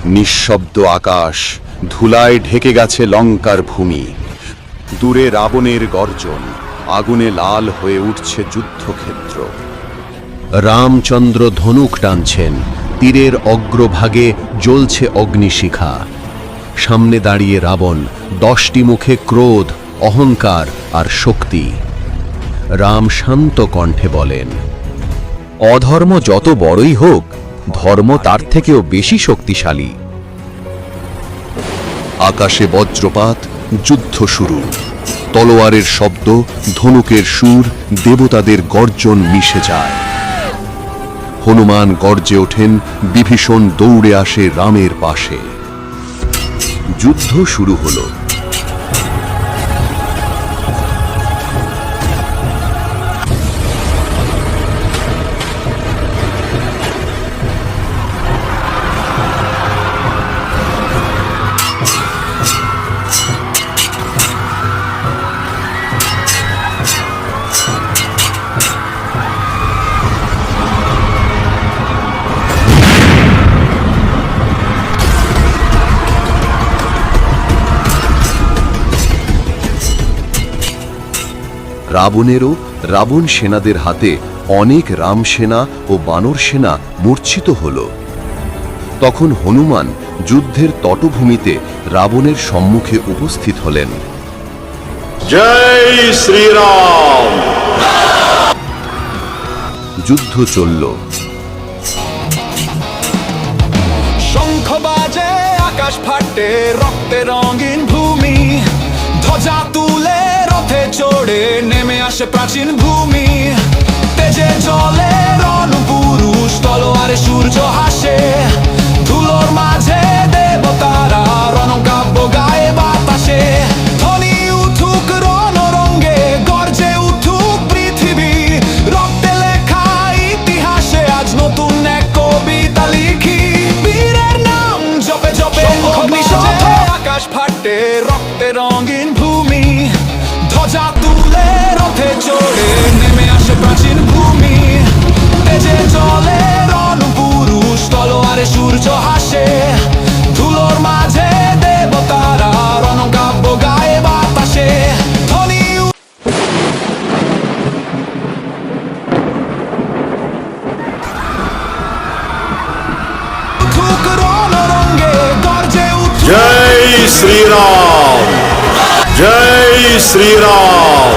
নিঃশব্দ আকাশ, ধুলায় ঢেকে গেছে লঙ্কার ভূমি। দূরে রাবণের গর্জন, আগুনে লাল হয়ে উঠছে যুদ্ধক্ষেত্র। রামচন্দ্র ধনুক টানছেন, তীরের অগ্রভাগে জ্বলছে অগ্নিশিখা। সামনে দাঁড়িয়ে রাবণ, 10টি মুখে ক্রোধ, অহংকার আর শক্তি। রাম শান্ত কণ্ঠে বলেন, অধর্ম যত বড়ই হোক, ধর্ম তার থেকেও বেশি শক্তিশালী। আকাশে বজ্রপাত, যুদ্ধ শুরু। তলোয়ারের শব্দ, ধনুকের সুর, দেবতাদের গর্জন মিশে যায়। হনুমান গর্জে ওঠেন, বিভীষণ দৌড়ে আসে রামের পাশে। যুদ্ধ শুরু হলো। রাবণ সেনাদের হাতে অনেক রাম সেনা ও বানর সেনা মূর্ছিত হল। তখন হনুমান যুদ্ধের তটভূমিতে রাবণের সম্মুখে উপস্থিত হলেন। জয় শ্রীরাম। যুদ্ধ চলল। শঙ্খ বাজে, আকাশ ফাটে, রক্তে রঙিন ভূমি। ধ্বজা তুলে রথে চড়ে নেমে আসে প্রাচীন ভূমি। তেজে জলে রণপুরুষ, তলোয়ারে সূর্য হাসে। ধুলোর মাঝে দেবতারা রণকাব্য গায়ে বাতাসে। ধ্বনি উঠুক রণরঙ্গে, গর্জে উঠুক পৃথিবী। রক্তে লেখা ইতিহাসে আজ নতুন এক কবিতা লিখি। বীরের নাম জপে জপে আকাশ ফাটে, রক্তে রঙিন ভূমি। ধ্বজা তুলে রথে চড়ে নেমে আসে প্রাচীন ভূমি। তেজে জলে রণপুরুষ, তলোয়ারে সূর্য হাসে। ধুলোর মাঝে দেবতারা রণকাব্য গায়ে বাতাসে। ধ্বনি উঠুক রণরঙ্গে, গর্জে উঠুক। জয় শ্রীরাম। জয় শ্রীরাম।